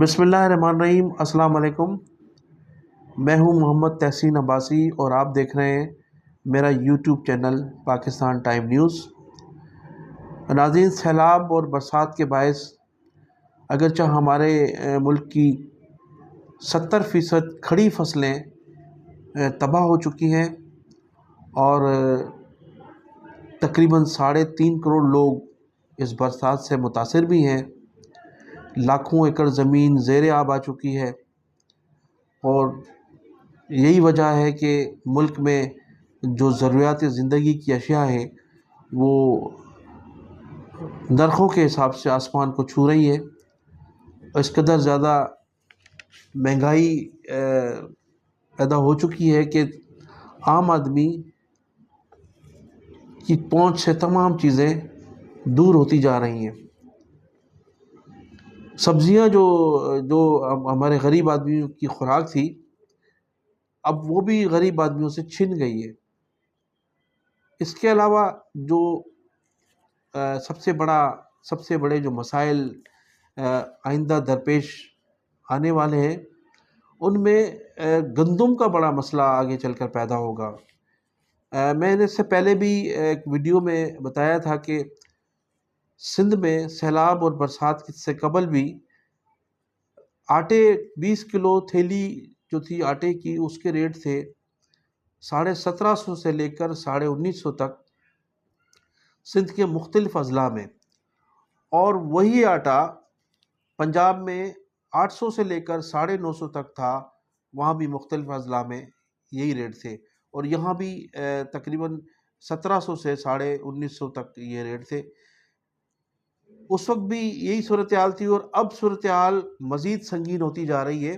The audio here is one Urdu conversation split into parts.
بسم اللہ الرحمن الرحیم۔ السلام علیکم۔ میں ہوں محمد تحسین عباسی اور آپ دیکھ رہے ہیں میرا YouTube channel Pakistan time news. ناظرین، سیلاب اور برسات کے باعث اگرچہ ہمارے ملک کی 70% کھڑی فصلیں تباہ ہو چکی ہیں اور تقریباً 3.5 کروڑ لوگ اس برسات سے متاثر بھی ہیں۔ لاکھوں ایکڑ زمین زیر آب آ چکی ہے اور یہی وجہ ہے کہ ملک میں جو ضروریات زندگی کی اشیاء ہیں وہ نرخوں کے حساب سے آسمان کو چھو رہی ہے۔ اس قدر زیادہ مہنگائی پیدا ہو چکی ہے کہ عام آدمی کی پہنچ سے تمام چیزیں دور ہوتی جا رہی ہیں۔ سبزیاں جو ہمارے غریب آدمیوں کی خوراک تھی، اب وہ بھی غریب آدمیوں سے چھن گئی ہے۔ اس کے علاوہ جو سب سے بڑے جو مسائل آئندہ درپیش آنے والے ہیں، ان میں گندم کا بڑا مسئلہ آگے چل کر پیدا ہوگا۔ میں نے اس سے پہلے بھی ایک ویڈیو میں بتایا تھا کہ سندھ میں سیلاب اور برسات سے قبل بھی آٹے 20 کلو تھیلی جو تھی آٹے کی، اس کے ریٹ تھے 1750 سے لے کر 1950 تک سندھ کے مختلف اضلاع میں، اور وہی آٹا پنجاب میں 800 سے لے کر 950 تک تھا۔ وہاں بھی مختلف اضلاع میں یہی ریٹ تھے، اور یہاں بھی تقریباً 1700 سے 1950 تک یہ ریٹ تھے۔ اس وقت بھی یہی صورتحال تھی، اور اب صورتحال مزید سنگین ہوتی جا رہی ہے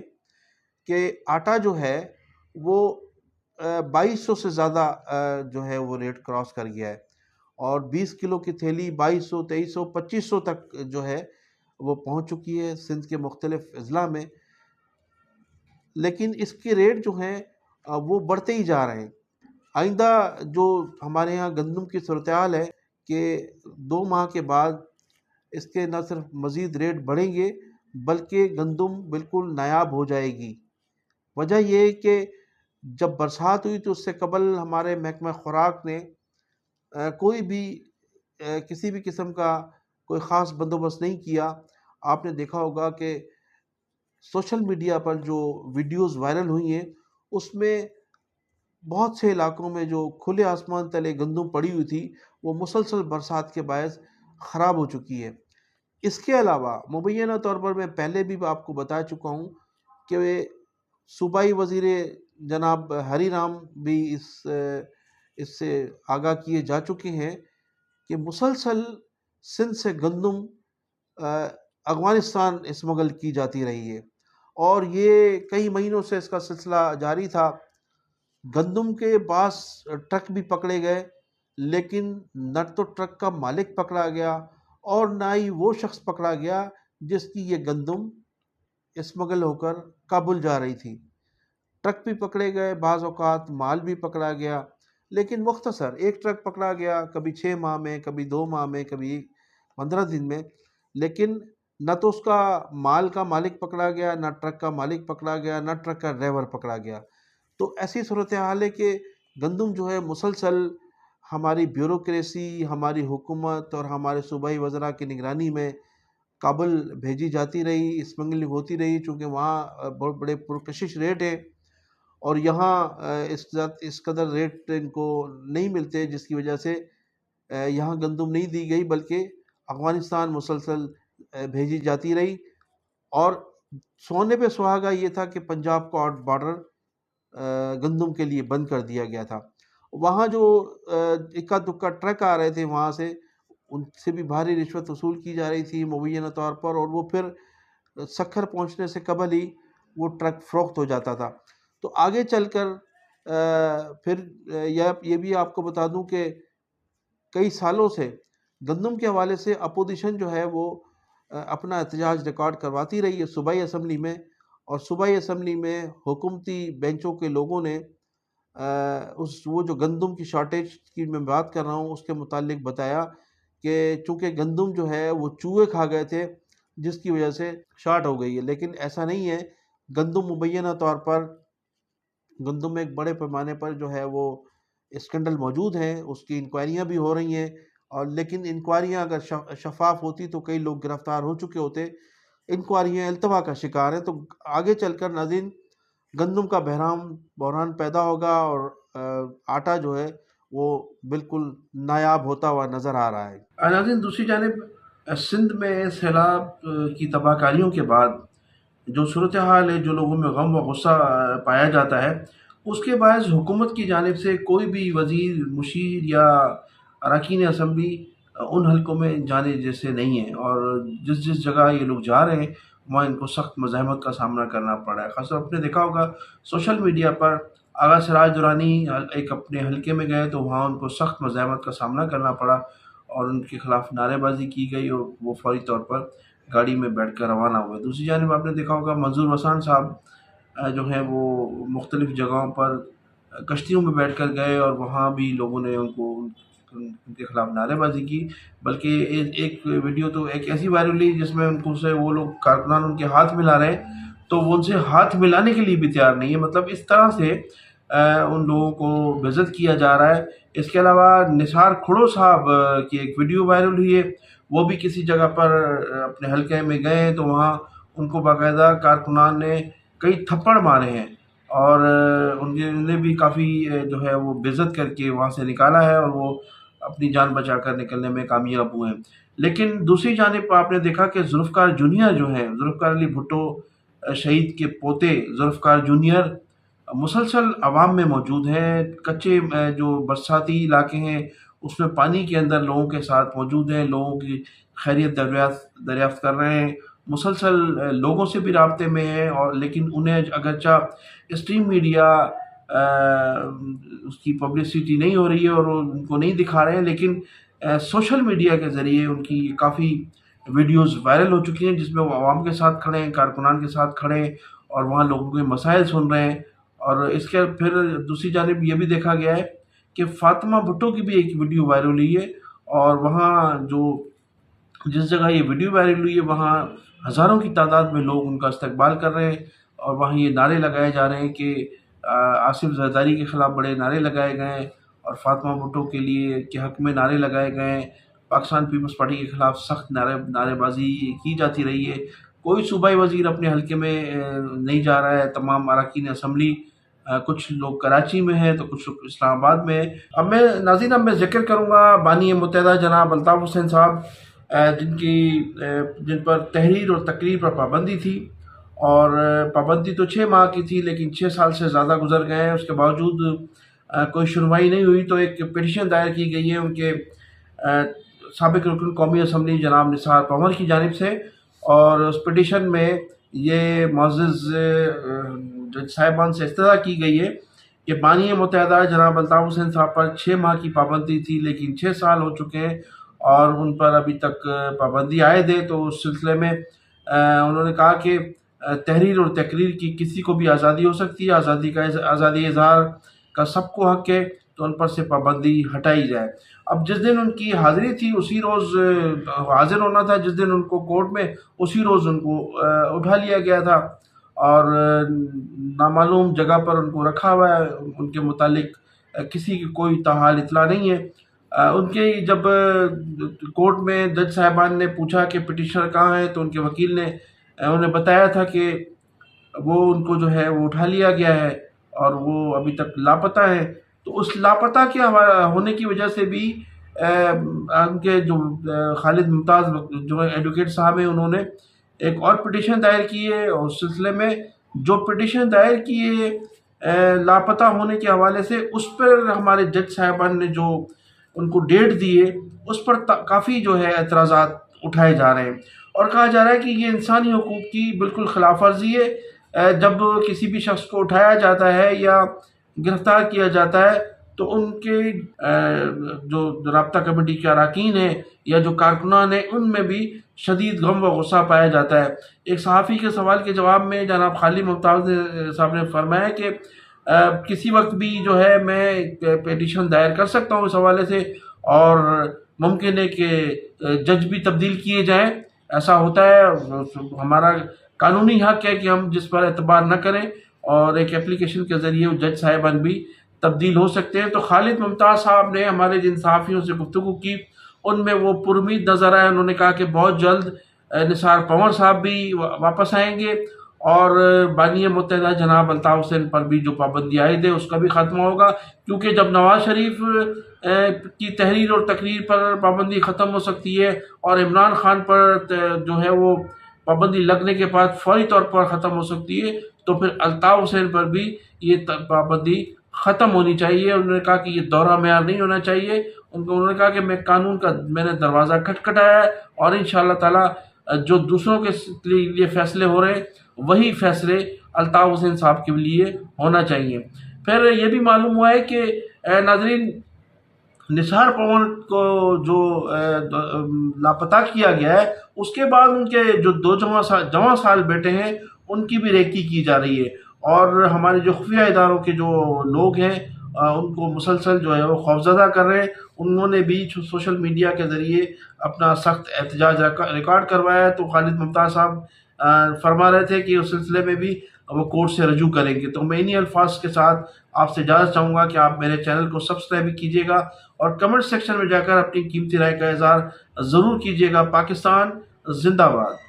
کہ آٹا جو ہے وہ 2200 سے زیادہ جو ہے وہ ریٹ کراس کر گیا ہے، اور 20 کلو کی تھیلی 2200، 2300، 2500 تک جو ہے وہ پہنچ چکی ہے سندھ کے مختلف اضلاع میں۔ لیکن اس کے ریٹ جو ہیں وہ بڑھتے ہی جا رہے ہیں۔ آئندہ جو ہمارے ہاں گندم کی صورتحال ہے کہ 2 ماہ کے بعد اس کے نہ صرف مزید ریٹ بڑھیں گے بلکہ گندم بالکل نایاب ہو جائے گی۔ وجہ یہ ہے کہ جب برسات ہوئی تو اس سے قبل ہمارے محکمہ خوراک نے کوئی بھی کسی بھی قسم کا کوئی خاص بندوبست نہیں کیا۔ آپ نے دیکھا ہوگا کہ سوشل میڈیا پر جو ویڈیوز وائرل ہوئی ہیں اس میں بہت سے علاقوں میں جو کھلے آسمان تلے گندم پڑی ہوئی تھی وہ مسلسل برسات کے باعث خراب ہو چکی ہے۔ اس کے علاوہ مبینہ طور پر میں پہلے بھی آپ کو بتا چکا ہوں کہ صوبائی وزیر جناب ہری رام بھی اس سے آگاہ کیے جا چکے ہیں کہ مسلسل سندھ سے گندم افغانستان اسمگل کی جاتی رہی ہے، اور یہ کئی مہینوں سے اس کا سلسلہ جاری تھا۔ گندم کے بعض ٹرک بھی پکڑے گئے، لیکن نہ تو ٹرک کا مالک پکڑا گیا اور نہ ہی وہ شخص پکڑا گیا جس کی یہ گندم اسمگل ہو کر کابل جا رہی تھی۔ ٹرک بھی پکڑے گئے، بعض اوقات مال بھی پکڑا گیا، لیکن مختصر ایک ٹرک پکڑا گیا، کبھی 6 ماہ میں، کبھی 2 ماہ میں، کبھی 15 دن میں، لیکن نہ تو اس کا مال کا مالک پکڑا گیا، نہ ٹرک کا مالک پکڑا گیا، نہ ٹرک کا ڈرائیور پکڑا گیا۔ تو ایسی صورتحال ہے کہ گندم جو ہے مسلسل ہماری بیوروکریسی، ہماری حکومت اور ہمارے صوبائی وزراء کی نگرانی میں کابل بھیجی جاتی رہی، اسمگلنگ ہوتی رہی، چونکہ وہاں بہت بڑے پرکشش ریٹ ہیں اور یہاں اس قدر ریٹ ان کو نہیں ملتے، جس کی وجہ سے یہاں گندم نہیں دی گئی بلکہ افغانستان مسلسل بھیجی جاتی رہی۔ اور سونے پہ سہاگا یہ تھا کہ پنجاب کا بارڈر گندم کے لیے بند کر دیا گیا تھا۔ وہاں جو اکا دکا ٹرک آ رہے تھے وہاں سے، ان سے بھی بھاری رشوت وصول کی جا رہی تھی مبینہ طور پر، اور وہ پھر سکھر پہنچنے سے قبل ہی وہ ٹرک فروخت ہو جاتا تھا۔ تو آگے چل کر پھر یہ بھی آپ کو بتا دوں کہ کئی سالوں سے گندم کے حوالے سے اپوزیشن جو ہے وہ اپنا احتجاج ریکارڈ کرواتی رہی ہے صوبائی اسمبلی میں، اور صوبائی اسمبلی میں حکومتی بینچوں کے لوگوں نے وہ جو گندم کی شارٹیج کی میں بات کر رہا ہوں اس کے متعلق بتایا کہ چونکہ گندم جو ہے وہ چوہے کھا گئے تھے، جس کی وجہ سے شارٹ ہو گئی ہے، لیکن ایسا نہیں ہے۔ گندم مبینہ طور پر، گندم میں ایک بڑے پیمانے پر جو ہے وہ اسکینڈل موجود ہیں، اس کی انکوائریاں بھی ہو رہی ہیں، اور لیکن انکوائریاں اگر شفاف ہوتی تو کئی لوگ گرفتار ہو چکے ہوتے۔ انکوائریاں التوا کا شکار ہیں، تو آگے چل کر ناظرین گندم کا بحران پیدا ہوگا، اور آٹا جو ہے وہ بالکل نایاب ہوتا ہوا نظر آ رہا ہے۔ ناظرین، دوسری جانب سندھ میں سیلاب کی تباہ کاریوں کے بعد جو صورتحال ہے، جو لوگوں میں غم و غصہ پایا جاتا ہے، اس کے باعث حکومت کی جانب سے کوئی بھی وزیر، مشیر یا اراکین اسمبلی ان حلقوں میں جانے جیسے نہیں ہے، اور جس جس جگہ یہ لوگ جا رہے ہیں وہاں ان کو سخت مزاحمت کا سامنا کرنا پڑ رہا ہے۔ خاص طور آپ نے دیکھا ہوگا سوشل میڈیا پر، آغا سراج درانی ایک اپنے حلقے میں گئے تو وہاں ان کو سخت مزاحمت کا سامنا کرنا پڑا، اور ان کے خلاف نعرے بازی کی گئی، اور وہ فوری طور پر گاڑی میں بیٹھ کر روانہ ہوئے۔ دوسری جانب آپ نے دیکھا ہوگا منظور وسان صاحب جو ہیں وہ مختلف جگہوں پر کشتیوں میں بیٹھ کر گئے، اور وہاں بھی لوگوں نے ان کے خلاف نعرے بازی کی۔ بلکہ ایک ویڈیو تو ایک ایسی وائرل ہوئی جس میں ان کو سے وہ لوگ کارکنان ان کے ہاتھ ملا رہے ہیں، تو وہ ان سے ہاتھ ملانے کے لیے بھی تیار نہیں ہے۔ مطلب اس طرح سے ان لوگوں کو بے عزت کیا جا رہا ہے۔ اس کے علاوہ نثار کھڑو صاحب کی ایک ویڈیو وائرل ہوئی ہے، وہ بھی کسی جگہ پر اپنے حلقے میں گئے ہیں تو وہاں ان کو باقاعدہ کارکنان نے کئی تھپڑ مارے ہیں، اور انہیں بھی کافی جو ہے وہ بے عزت کر کے وہاں سے نکالا ہے، اور وہ اپنی جان بچا کر نکلنے میں کامیاب ہوئے ہیں۔ لیکن دوسری جانب آپ نے دیکھا کہ ذوالفقار جونیئر جو ہیں، ذوالفقار علی بھٹو شہید کے پوتے ذوالفقار جونیئر مسلسل عوام میں موجود ہیں، کچے جو برساتی علاقے ہیں اس میں پانی کے اندر لوگوں کے ساتھ موجود ہیں، لوگوں کی خیریت دریافت کر رہے ہیں، مسلسل لوگوں سے بھی رابطے میں ہیں، اور لیکن انہیں اگرچہ اسٹریم میڈیا اس کی پبلسٹی نہیں ہو رہی ہے اور ان کو نہیں دکھا رہے ہیں، لیکن سوشل میڈیا کے ذریعے ان کی کافی ویڈیوز وائرل ہو چکی ہیں جس میں وہ عوام کے ساتھ کھڑے ہیں، کارکنان کے ساتھ کھڑے ہیں، اور وہاں لوگوں کے مسائل سن رہے ہیں۔ اور اس کے پھر دوسری جانب یہ بھی دیکھا گیا ہے کہ فاطمہ بھٹو کی بھی ایک ویڈیو وائرل ہوئی ہے، اور وہاں جس جگہ یہ ویڈیو وائرل ہوئی ہے وہاں ہزاروں کی تعداد میں لوگ ان کا استقبال کر رہے ہیں، اور وہاں یہ نعرے لگائے جا رہے ہیں کہ آصف زرداری کے خلاف بڑے نعرے لگائے گئے ہیں، اور فاطمہ بھٹو کے حق میں نعرے لگائے گئے ہیں۔ پاکستان پیپلز پارٹی کے خلاف سخت نعرے بازی کی جاتی رہی ہے۔ کوئی صوبائی وزیر اپنے حلقے میں نہیں جا رہا ہے، تمام اراکین اسمبلی، کچھ لوگ کراچی میں ہیں تو کچھ لوگ اسلام آباد میں ہیں۔ اب میں ذکر کروں گا بانی متحدہ جناب الطاف حسین صاحب، جن پر تحریر اور تقریر پر پابندی تھی، اور پابندی تو 6 ماہ کی تھی لیکن 6 سال سے زیادہ گزر گئے ہیں، اس کے باوجود کوئی سنوائی نہیں ہوئی، تو ایک پٹیشن دائر کی گئی ہے ان کے سابق رکن قومی اسمبلی جناب نثار پنور کی جانب سے، اور اس پٹیشن میں یہ معزز جج صاحبان سے استدعا کی گئی ہے کہ بانی متحدہ جناب الطاف حسین صاحب پر 6 ماہ کی پابندی تھی لیکن 6 سال ہو چکے ہیں اور ان پر ابھی تک پابندی عائد ہے۔ تو اس سلسلے میں انہوں نے کہا کہ تحریر اور تقریر کی کسی کو بھی آزادی ہو سکتی ہے، آزادی اظہار کا سب کو حق ہے، تو ان پر سے پابندی ہٹائی جائے۔ اب جس دن ان کی حاضری تھی اسی روز حاضر ہونا تھا، جس دن ان کو کورٹ میں، اسی روز ان کو اٹھا لیا گیا تھا، اور نامعلوم جگہ پر ان کو رکھا ہوا ہے۔ ان کے متعلق کسی کی کوئی تاحال اطلاع نہیں ہے۔ ان کے جب کورٹ میں جج صاحبان نے پوچھا کہ پٹیشنر کہاں ہے، تو ان کے وکیل نے انہیں بتایا تھا کہ وہ ان کو جو ہے وہ اٹھا لیا گیا ہے اور وہ ابھی تک لاپتہ ہیں۔ تو اس لاپتہ کے ہونے کی وجہ سے بھی ان کے جو خالد ممتاز جو ایڈوکیٹ صاحب ہیں، انہوں نے ایک اور پٹیشن دائر کی ہے، اور اس سلسلے میں جو پٹیشن دائر کی ہے لاپتہ ہونے کے حوالے سے، اس پر ہمارے جج صاحبان نے جو ان کو ڈیٹ دی ہے اس پر کافی جو ہے اعتراضات اٹھائے جا رہے ہیں، اور کہا جا رہا ہے کہ یہ انسانی حقوق کی بالکل خلاف ورزی ہے۔ جب کسی بھی شخص کو اٹھایا جاتا ہے یا گرفتار کیا جاتا ہے تو ان کے جو رابطہ کمیٹی کے اراکین ہیں یا جو کارکنان ہیں، ان میں بھی شدید غم و غصہ پایا جاتا ہے۔ ایک صحافی کے سوال کے جواب میں جناب خالد ممتاز صاحب نے فرمایا کہ کسی وقت بھی جو ہے میں پٹیشن دائر کر سکتا ہوں اس حوالے سے، اور ممکن ہے کہ جج بھی تبدیل کیے جائیں، ایسا ہوتا ہے، ہمارا قانونی حق ہے کہ ہم جس پر اعتبار نہ کریں، اور ایک اپلیکیشن کے ذریعے وہ جج صاحبان بھی تبدیل ہو سکتے ہیں۔ تو خالد ممتاز صاحب نے ہمارے جن صحافیوں سے گفتگو کی ان میں وہ پر امید نظر آئے۔ انہوں نے کہا کہ بہت جلد نثار پنور صاحب بھی واپس آئیں گے، اور بانی متحدہ جناب الطاف حسین پر بھی جو پابندی عائد ہے اس کا بھی خاتمہ ہوگا، کیونکہ جب نواز شریف کی تحریر اور تقریر پر پابندی ختم ہو سکتی ہے، اور عمران خان پر جو ہے وہ پابندی لگنے کے بعد فوری طور پر ختم ہو سکتی ہے، تو پھر الطاف حسین پر بھی یہ پابندی ختم ہونی چاہیے۔ انہوں نے کہا کہ یہ دورہ معیار نہیں ہونا چاہیے۔ انہوں نے کہا کہ میں نے دروازہ کھٹکھٹایا ہے، اور انشاءاللہ تعالی جو دوسروں کے لیے فیصلے ہو رہے ہیں وہی فیصلے الطاف حسین صاحب کے لیے ہونا چاہیے۔ پھر یہ بھی معلوم ہوا ہے کہ ناظرین، نثار پنور کو جو لاپتہ کیا گیا ہے، اس کے بعد ان کے جو دو جواں سال بیٹے ہیں ان کی بھی ریکی کی جا رہی ہے، اور ہمارے جو خفیہ اداروں کے جو لوگ ہیں ان کو مسلسل جو ہے وہ خوفزدہ کر رہے ہیں۔ انہوں نے بھی سوشل میڈیا کے ذریعے اپنا سخت احتجاج ریکارڈ کروایا ہے، تو خالد ممتاز صاحب فرما رہے تھے کہ اس سلسلے میں بھی وہ کورٹ سے رجوع کریں گے۔ تو میں انہی الفاظ کے ساتھ آپ سے اجازت چاہوں گا کہ آپ میرے چینل کو سبسکرائب کیجیے گا، اور کمنٹ سیکشن میں جا کر اپنی قیمتی رائے کا اظہار ضرور کیجیے گا۔ پاکستان زندہ باد۔